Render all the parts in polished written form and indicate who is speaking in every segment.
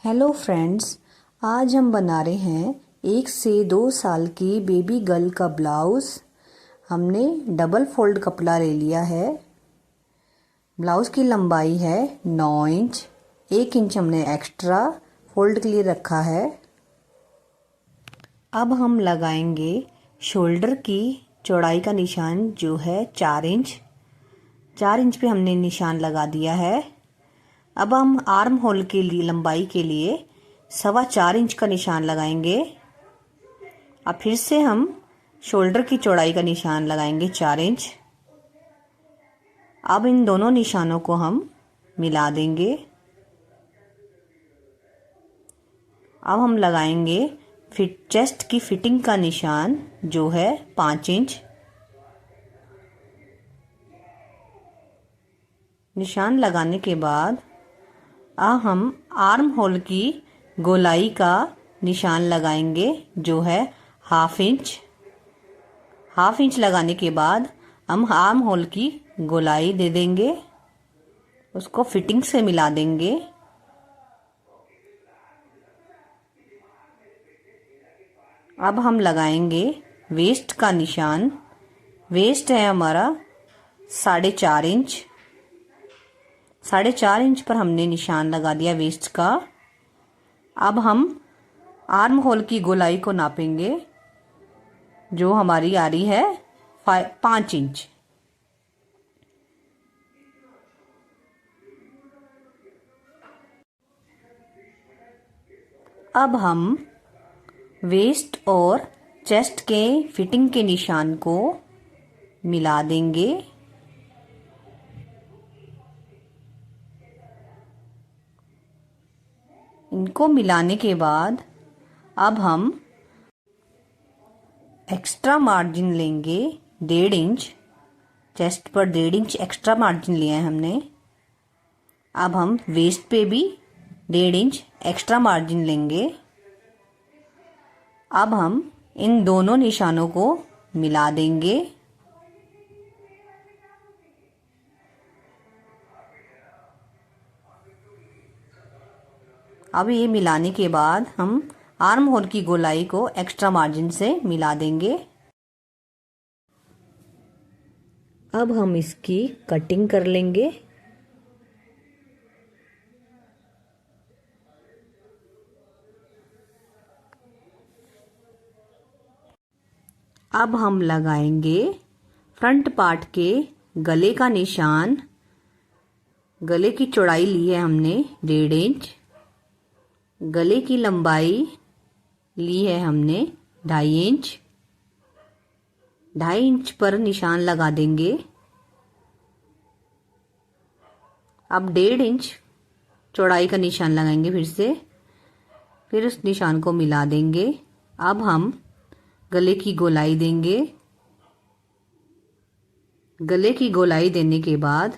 Speaker 1: Hello friends, आज हम बना रहे हैं 1 से 2 साल की बेबी गर्ल का ब्लाउज़। हमने डबल फोल्ड कपड़ा ले लिया है। ब्लाउज़ की लंबाई है 9 इंच। 1 इंच हमने एक्स्ट्रा फोल्ड के लिए रखा है। अब हम लगाएंगे शोल्डर की चौड़ाई का निशान जो है 4 इंच। 4 इंच पे हमने निशान लगा दिया है। अब हम आर्म होल के लिए लंबाई के लिए 4.25 इंच का निशान लगाएंगे। अब फिर से हम शोल्डर की चौड़ाई का निशान लगाएंगे 4 इंच। अब इन दोनों निशानों को हम मिला देंगे। अब हम लगाएंगे चेस्ट की फिटिंग का निशान जो है 5 इंच। निशान लगाने के बाद अब हम आर्म होल की गोलाई का निशान लगाएंगे जो है 1/2 इंच। 1/2 इंच लगाने के बाद हम आर्म होल की गोलाई दे देंगे, उसको फिटिंग से मिला देंगे। अब हम लगाएंगे वेस्ट का निशान। वेस्ट है हमारा 4.5 इंच। 4.5 इंच पर हमने निशान लगा दिया वेस्ट का। अब हम आर्म होल की गोलाई को नापेंगे जो हमारी आ रही है 5 इंच। अब हम वेस्ट और चेस्ट के फिटिंग के निशान को मिला देंगे। इनको मिलाने के बाद अब हम एक्स्ट्रा मार्जिन लेंगे 1.5 इंच। चेस्ट पर 1.5 इंच एक्स्ट्रा मार्जिन लिया है हमने। अब हम वेस्ट पे भी 1.5 इंच एक्स्ट्रा मार्जिन लेंगे। अब हम इन दोनों निशानों को मिला देंगे। अब ये मिलाने के बाद हम आर्म होल की गोलाई को एक्स्ट्रा मार्जिन से मिला देंगे। अब हम इसकी कटिंग कर लेंगे। अब हम लगाएंगे फ्रंट पार्ट के गले का निशान। गले की चौड़ाई ली है हमने 1.5 इंच। गले की लंबाई ली है हमने 2.5 इंच। 2.5 इंच पर निशान लगा देंगे। अब 1.5 इंच चौड़ाई का निशान लगाएंगे फिर उस निशान को मिला देंगे। अब हम गले की गोलाई देंगे। गले की गोलाई देने के बाद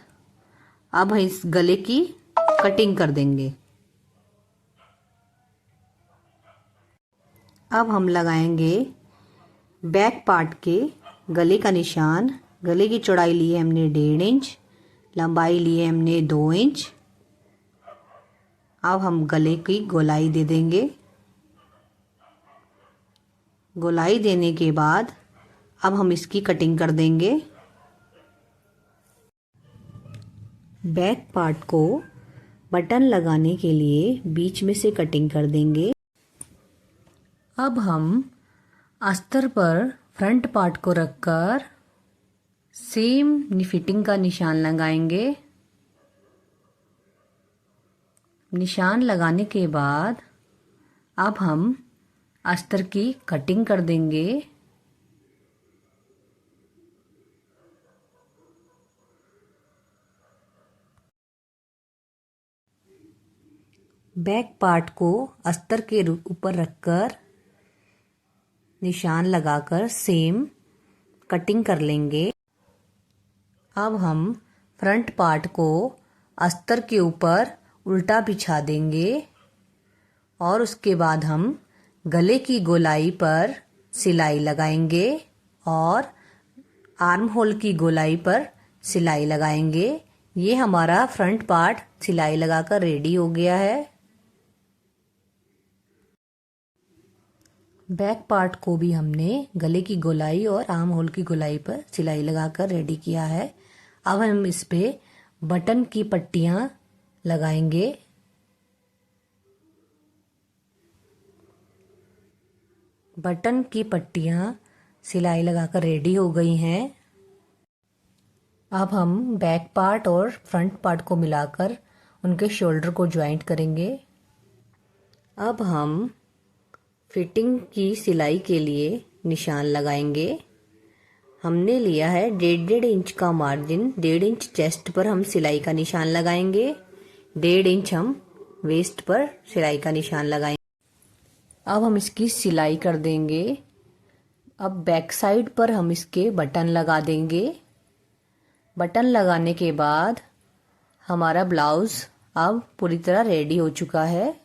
Speaker 1: अब इस गले की कटिंग कर देंगे। अब हम लगाएंगे बैक पार्ट के गले का निशान। गले की चौड़ाई ली है हमने 1.5 इंच। लंबाई ली है हमने 2 इंच। अब हम गले की गोलाई दे देंगे। गोलाई देने के बाद अब हम इसकी कटिंग कर देंगे। बैक पार्ट को बटन लगाने के लिए बीच में से कटिंग कर देंगे। अब हम अस्तर पर फ्रंट पार्ट को रखकर सेम फिटिंग का निशान लगाएंगे। निशान लगाने के बाद अब हम अस्तर की कटिंग कर देंगे। बैक पार्ट को अस्तर के ऊपर रखकर निशान लगाकर सेम कटिंग कर लेंगे। अब हम फ्रंट पार्ट को अस्तर के ऊपर उल्टा बिछा देंगे और उसके बाद हम गले की गोलाई पर सिलाई लगाएंगे और आर्म होल की गोलाई पर सिलाई लगाएंगे। ये हमारा फ्रंट पार्ट सिलाई लगाकर रेडी हो गया है। बैक पार्ट को भी हमने गले की गोलाई और आर्म होल की गोलाई पर सिलाई लगाकर रेडी किया है। अब हम इस पे बटन की पट्टियाँ लगाएंगे। बटन की पट्टियाँ सिलाई लगाकर रेडी हो गई हैं। अब हम बैक पार्ट और फ्रंट पार्ट को मिलाकर उनके शोल्डर को ज्वाइंट करेंगे। अब हम फिटिंग की सिलाई के लिए निशान लगाएंगे। हमने लिया है 1.5 इंच का मार्जिन। 1.5 इंच चेस्ट पर हम सिलाई का निशान लगाएंगे। 1.5 इंच हम वेस्ट पर सिलाई का निशान लगाएंगे। अब हम इसकी सिलाई कर देंगे। अब बैक साइड पर हम इसके बटन लगा देंगे। बटन लगाने के बाद हमारा ब्लाउज अब पूरी तरह रेडी हो चुका है।